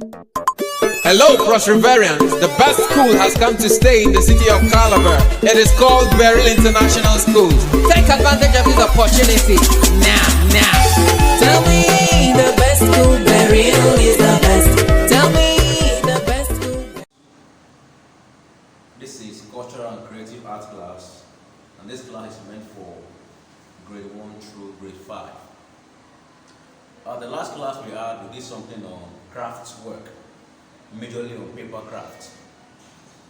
Hello, Prosperivarians. The best school has come to stay in the city of Calabar. It is called Beryl International School. Take advantage of this opportunity now. Tell me the best school, Beryl is the best. Tell me the best school. This is Cultural and Creative Arts class, and this class is meant for grade 1 through grade 5. The last class we did something on crafts work, majorly on paper craft.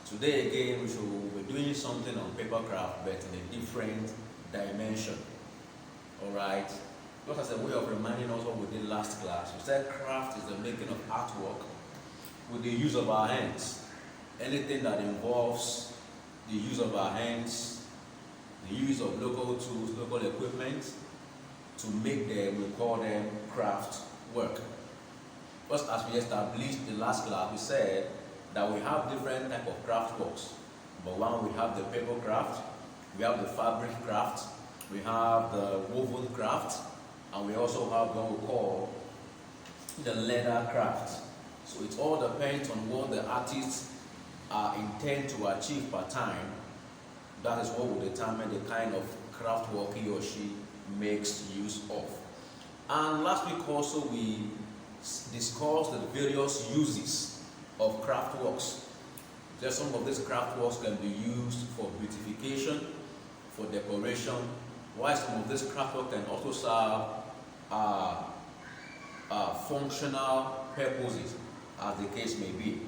Today again we should be doing something on paper craft, but in a different dimension. Alright, just as a way of reminding us what we did last class, we said craft is the making of artwork with the use of our hands. Anything that involves the use of our hands, the use of local tools, local equipment to make them, we call them craft work. First, as we established the last class, we said that we have different type of craft works. But one, we have the paper craft, we have the fabric craft, we have the woven craft, and we also have what we call the leather craft. So it all depends on what the artists intend to achieve per time. That is what will determine the kind of craft work he or she makes use of. And last week also we discussed the various uses of craft works. Just some of these craft works can be used for beautification, for decoration, while some of these craft work can also serve functional purposes, as the case may be.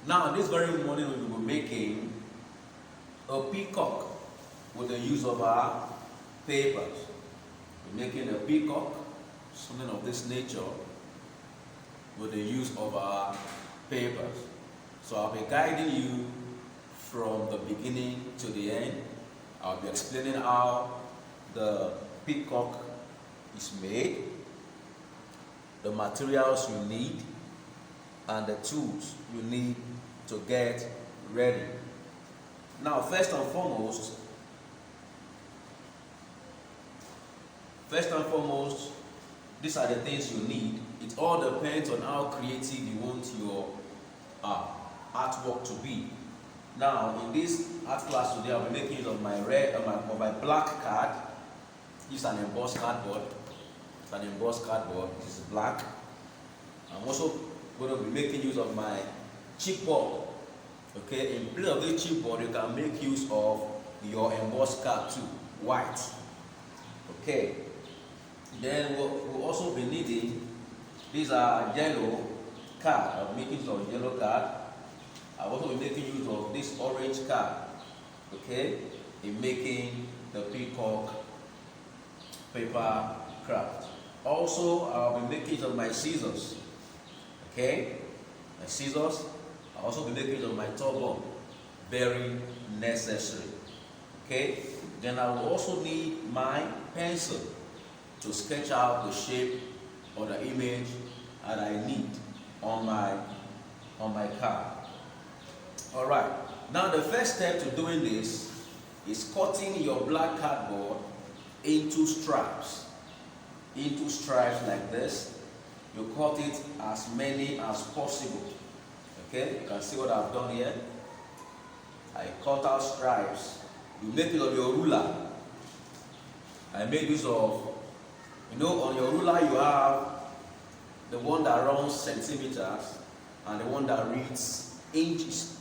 Now, this very morning we will be making a peacock with the use of our papers. We're making a peacock, something of this nature, with the use of our papers. So I'll be guiding you from the beginning to the end. I'll be explaining how the peacock is made, the materials you need, and the tools you need to get ready. Now, first and foremost, these are the things you need. It all depends on how creative you want your artwork to be. Now, in this art class today, I'll be making use of my my black card. This is an embossed cardboard. It's an embossed cardboard. This is black. I'm also going to be making use of my chipboard. Okay, in place of this chipboard, you can make use of your embossed card too, white. Okay. Then we'll also be needing, these are yellow card. I'll be making use of yellow card. I'll also be making use of this orange card, okay, in making the peacock paper craft. Also, I'll be making use of my scissors, okay, my scissors. I'll also be making use of my turban, very necessary, okay. Then I will also need my pencil to sketch out the shape or the image that I need on my card. Alright, now the first step to doing this is cutting your black cardboard into stripes like this. You cut it as many as possible. Okay, you can see what I've done here. I cut out stripes. You make it of your ruler. I made use of, on your ruler you have the one that runs centimeters and the one that reads inches.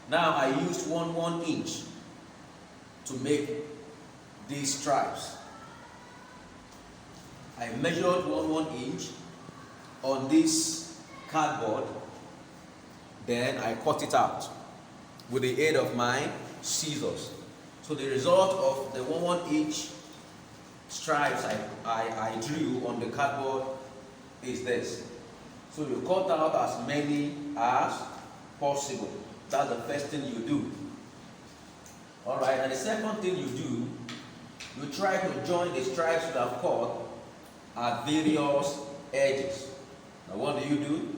Now I used 1 inch to make these stripes. I measured 1 inch on this cardboard, then I cut it out with the aid of my scissors. So the result of the 1 inch stripes I drew on the cardboard is this. So you cut out as many as possible. That's the first thing you do. Alright, and the second thing you do, you try to join the stripes you have cut at various edges. Now what do?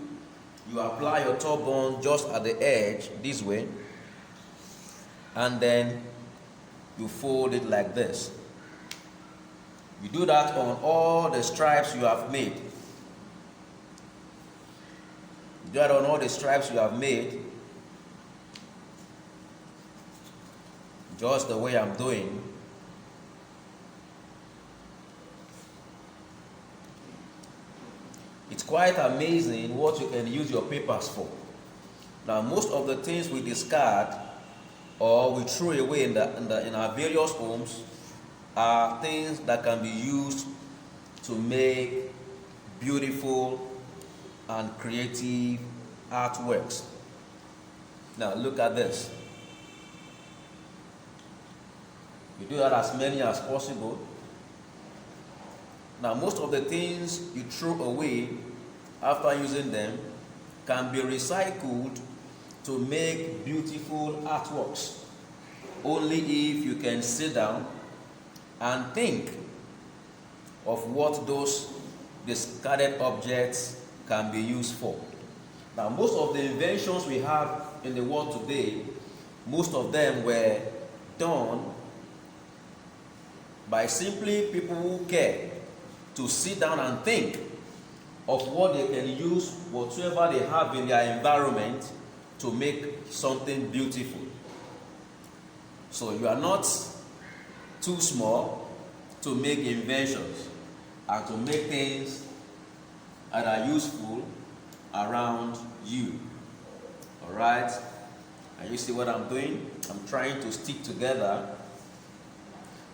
You apply your turban just at the edge this way, and then you fold it like this. You do that on all the stripes you have made. Do that on all the stripes you have made, just the way I'm doing. It's quite amazing what you can use your papers for. Now, most of the things we discard or we throw away in our various homes are things that can be used to make beautiful and creative artworks. Now, look at this. You do that as many as possible. Now, most of the things you throw away after using them can be recycled to make beautiful artworks, only if you can sit down and think of what those discarded objects can be used for. Now, most of the inventions we have in the world today, most of them were done by simply people who care to sit down and think of what they can use, whatever they have in their environment, to make something beautiful. So you are not too small to make inventions and to make things that are useful around you. All right? And you see what I'm doing? I'm trying to stick together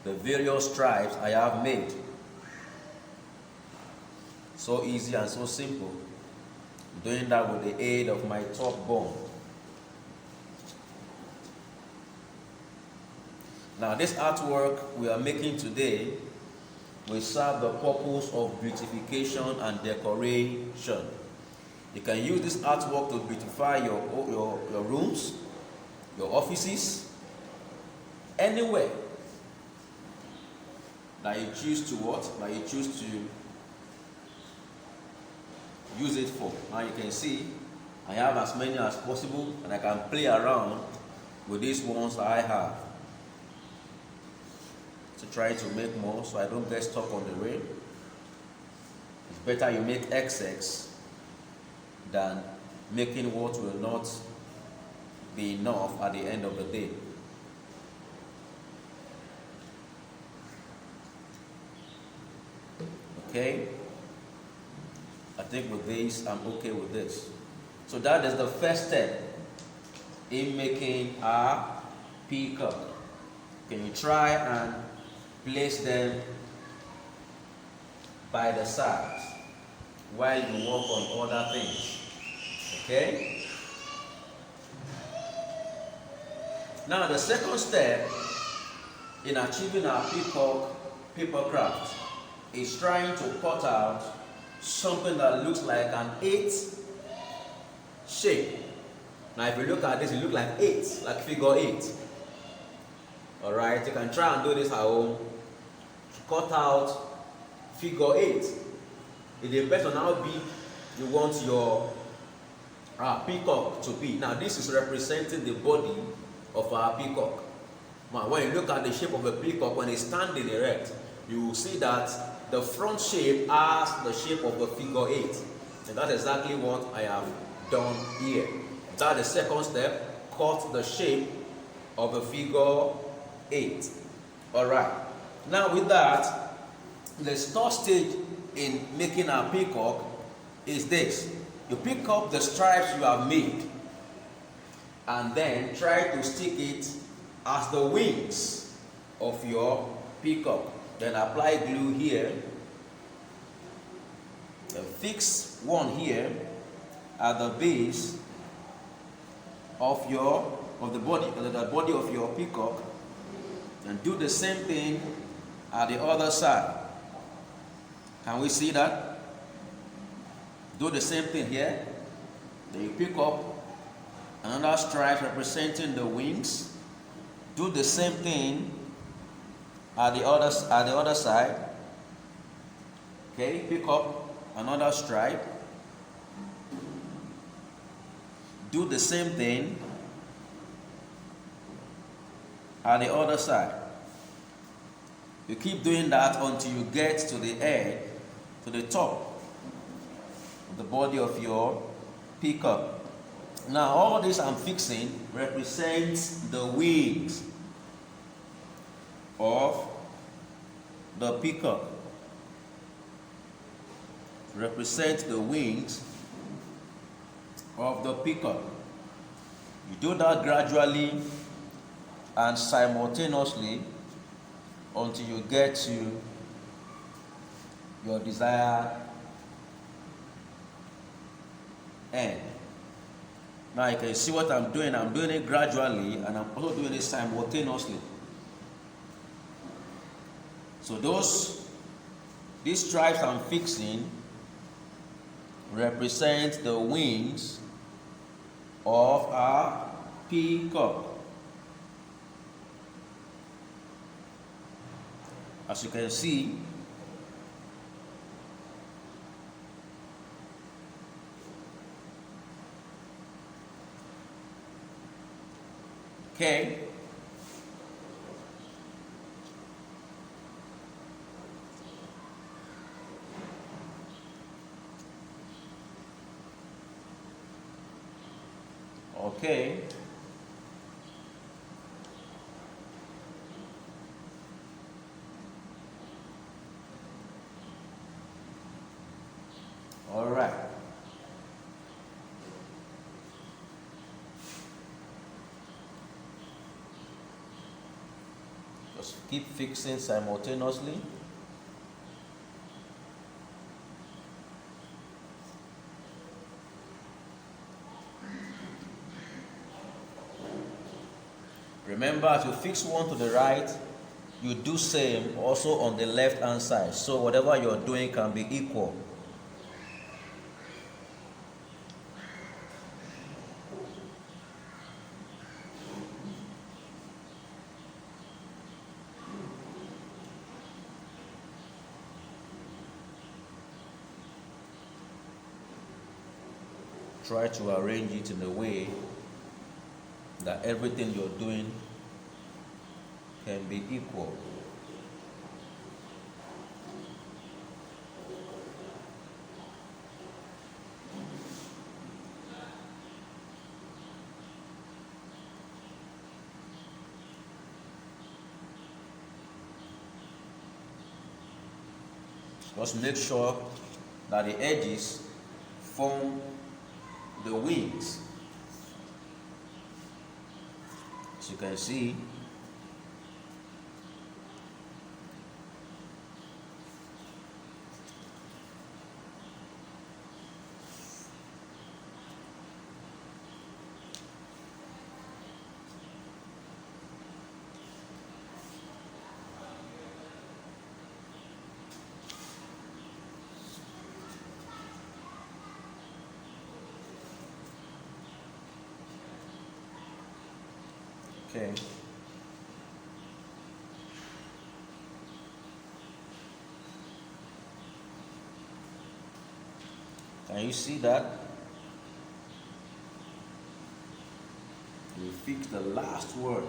the various stripes I have made. So easy and so simple. I'm doing that with the aid of my top bone. Now, this artwork we are making today will serve the purpose of beautification and decoration. You can use this artwork to beautify your rooms, your offices, anywhere that you choose to that you choose to use it for. Now you can see I have as many as possible, and I can play around with these ones that I have to try to make more so I don't get stuck on the rail. It's better you make XX than making what will not be enough at the end of the day. Okay? I think with this, I'm okay with this. So that is the first step in making a peacock. Can you try and place them by the sides while you work on other things? Okay? Now the second step in achieving our peacock paper craft is trying to cut out something that looks like an 8 shape. Now if you look at this, it looks like 8, like figure 8. Alright, you can try and do this at home. Cut out figure 8. It depends on how big you want your peacock to be. Now this is representing the body of our peacock. Now when you look at the shape of a peacock, when it's standing erect, you will see that the front shape has the shape of the figure 8. And that's exactly what I have done here. That's the second step. Cut the shape of the figure 8. Alright. Now with that, the third stage in making a peacock is this. You pick up the stripes you have made and then try to stick it as the wings of your peacock. Then apply glue here. Then fix one here at the base of the body of your peacock, and do the same thing at the other side. Can we see that? Do the same thing here. Then you pick up another stripe representing the wings. Do the same thing at the other side. Okay, pick up another stripe. Do the same thing at the other side. You keep doing that until you get to the head, to the top of the body of your peacock. Now all this I'm fixing represents the wings of the peacock. Represents the wings of the peacock. You do that gradually and simultaneously until you get to your desired end. Now you can see what I'm doing. I'm doing it gradually and I'm also doing it simultaneously. So these stripes I'm fixing represent the wings of our peacock. As you can see, okay, okay. All right. Just keep fixing simultaneously. Remember, as you fix one to the right, you do same also on the left hand side. So whatever you're doing can be equal. Try to arrange it in a way that everything you're doing can be equal. Just make sure that the edges form the wings. As you can see, okay. Can you see that? We fix the last word.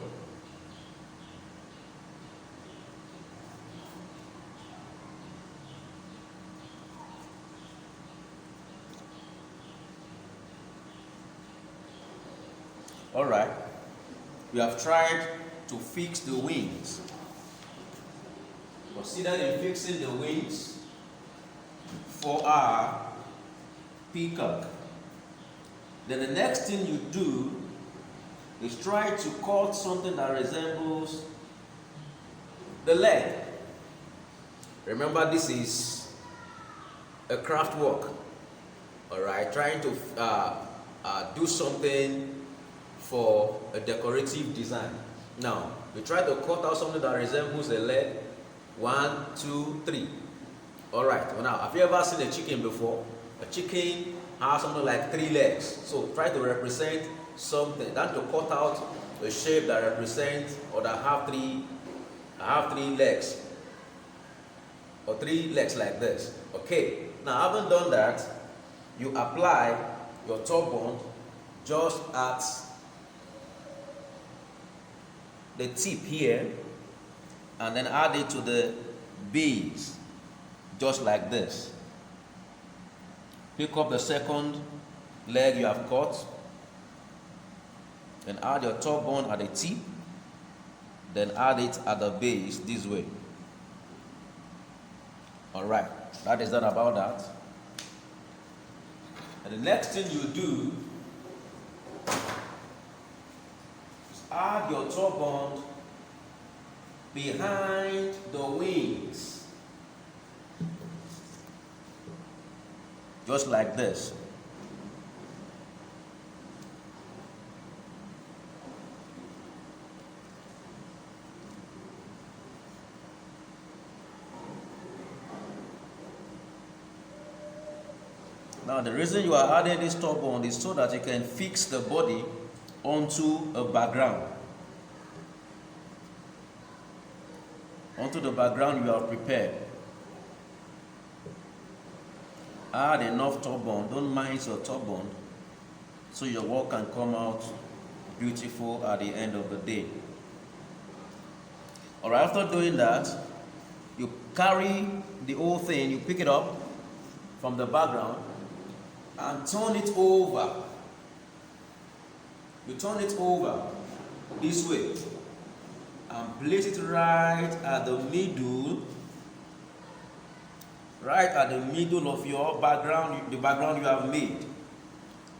All right. We have tried to fix the wings. Consider in fixing the wings for our peacock. Then the next thing you do is try to cut something that resembles the leg. Remember, this is a craft work. All right, trying to do something for a decorative design. Now, we try to cut out something that resembles a leg. 1, 2, 3. All right. Well, now, have you ever seen a chicken before? A chicken has something like 3 legs. So try to represent something. Then to cut out a shape that represents or that have three legs, or 3 legs like this. Okay. Now, having done that, you apply your top bond just at the tip here, and then add it to the beads, just like this. Pick up the second leg you have cut, then add your top bond at the tip, then add it at the base this way. Alright, that is that about that. And the next thing you do is add your top bond behind the wings, just like this. Now the reason you are adding this top bond is so that you can fix the body onto a background. Onto the background you have prepared. Add enough top bond, don't mind your top bond, so your work can come out beautiful at the end of the day. Alright, after doing that, you carry the whole thing, you pick it up from the background and turn it over. You turn it over this way and place it right at the middle of your background, the background you have made.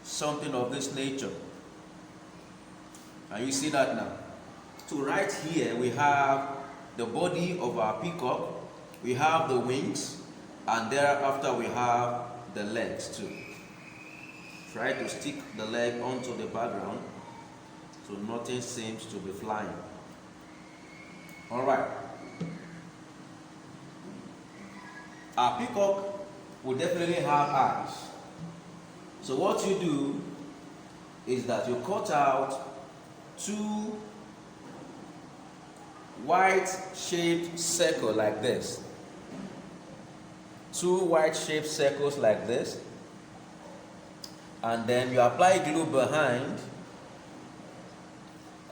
Something of this nature. And you see that now. So right here we have the body of our peacock, we have the wings, and thereafter we have the legs too. Try to stick the leg onto the background so nothing seems to be flying. Alright. Our peacock will definitely have eyes. So what you do is that you cut out two white shaped circles like this. Two white shaped circles like this. And then you apply glue behind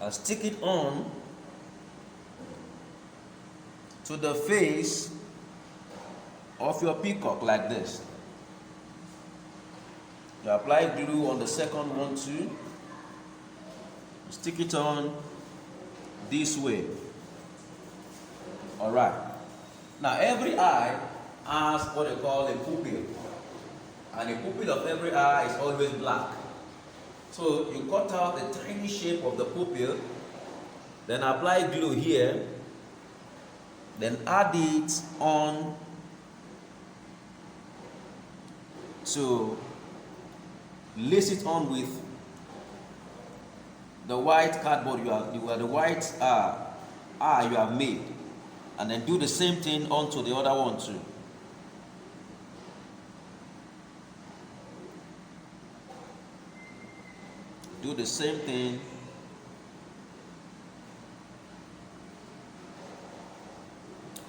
and stick it on to the face of your peacock like this. You apply glue on the second one too. Stick it on this way. Alright. Now every eye has what they call a pupil. And the pupil of every eye is always black. So you cut out the tiny shape of the pupil, then apply glue here, then add it on to lace it on with the white cardboard the white eye you have made, and then do the same thing onto the other one too. Do the same thing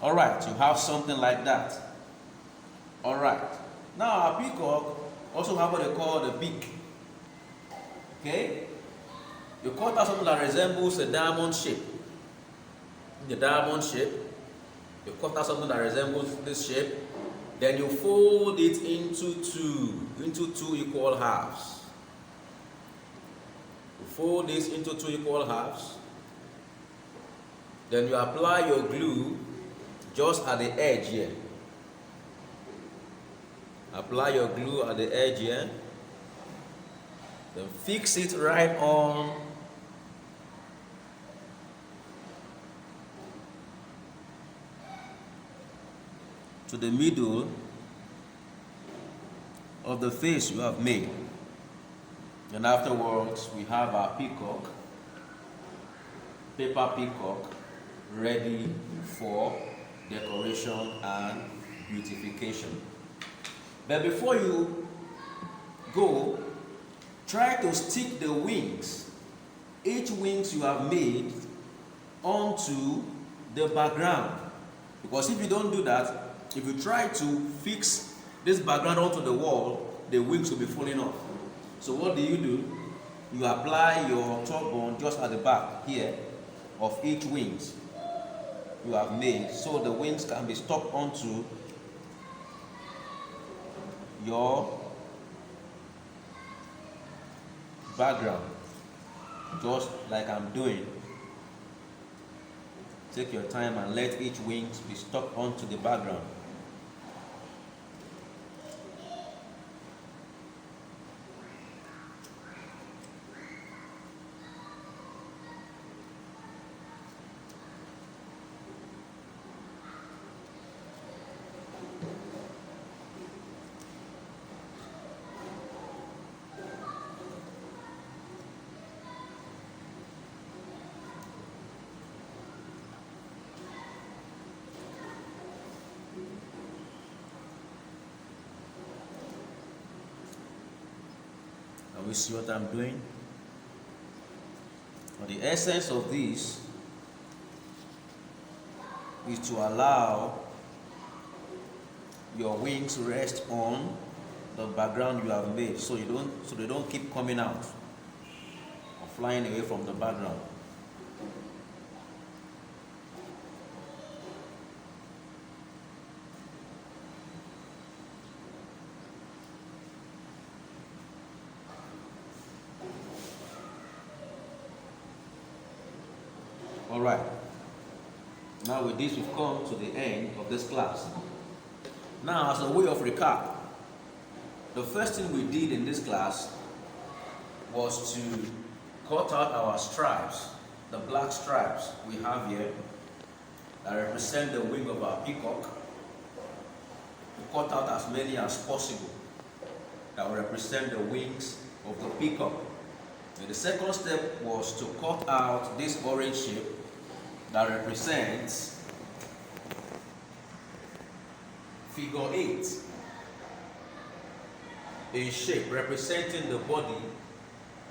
Alright, you have something like that. Alright. Now our peacock also have what they call the beak. Okay? You cut out something that resembles a diamond shape. The diamond shape. You cut out something that resembles this shape. Then you fold it into two equal halves. You fold this into two equal halves. Then you apply your glue just at the edge here. Apply your glue at the edge here. Then fix it right on to the middle of the face you have made. And afterwards, we have our peacock, paper peacock, ready for decoration and beautification. But before you go, try to stick the wings, each wings you have made, onto the background. Because if you don't do that, if you try to fix this background onto the wall, the wings will be falling off. So what do? You apply your top bond just at the back here of each wings you have made, so the wings can be stuck onto background, just like I'm doing. Take your time and let each wing be stuck onto the background. Can we see what I'm doing? But the essence of this is to allow your wings to rest on the background you have made, so they don't keep coming out or flying away from the background. Alright, now with this we've come to the end of this class. Now, as a way of recap, the first thing we did in this class was to cut out our stripes, the black stripes we have here that represent the wing of our peacock. We cut out as many as possible that will represent the wings of the peacock. And the second step was to cut out this orange shape that represents figure 8 in shape, representing the body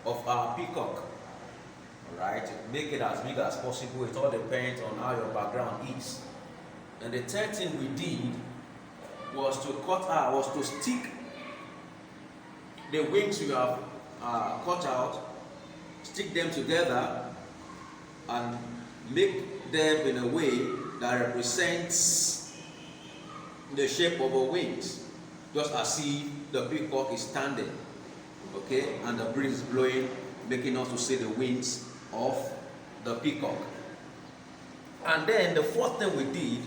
of our peacock. Alright, make it as big as possible. It all depends on how your background is. And the third thing we did was to stick the wings you have cut out, stick them together and make them in a way that represents the shape of our wings, just as if the peacock is standing, okay, and the breeze is blowing, making us to see the wings of the peacock. And then the fourth thing we did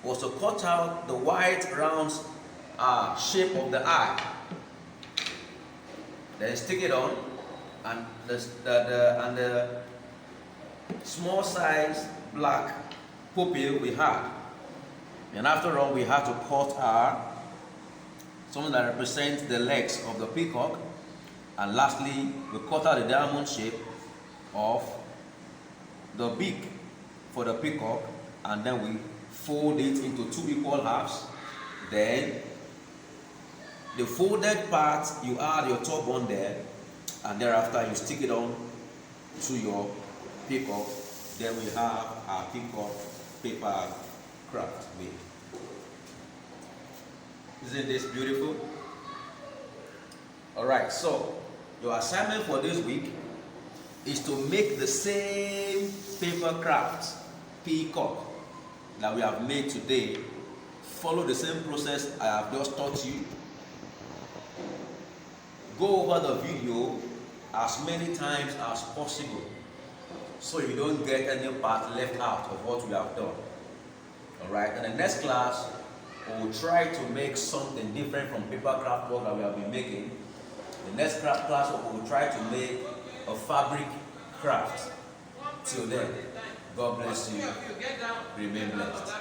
was to cut out the white round shape of the eye, then stick it on, and the small size black pupil we had. And after all, we had to cut something that represents the legs of the peacock. And lastly, we cut out the diamond shape of the beak for the peacock, and then we fold it into 2 equal halves. Then the folded part, you add your top on there, and thereafter you stick it on to your peacock. Then we have our peacock paper craft made. Isn't this beautiful? Alright, so your assignment for this week is to make the same paper craft peacock that we have made today. Follow the same process I have just taught you. Go over the video as many times as possible so you don't get any part left out of what we have done. Alright, in the next class, we will try to make something different from paper craft work that we have been making. The next craft class, we will try to make a fabric craft. Till then, God bless you. Remain blessed.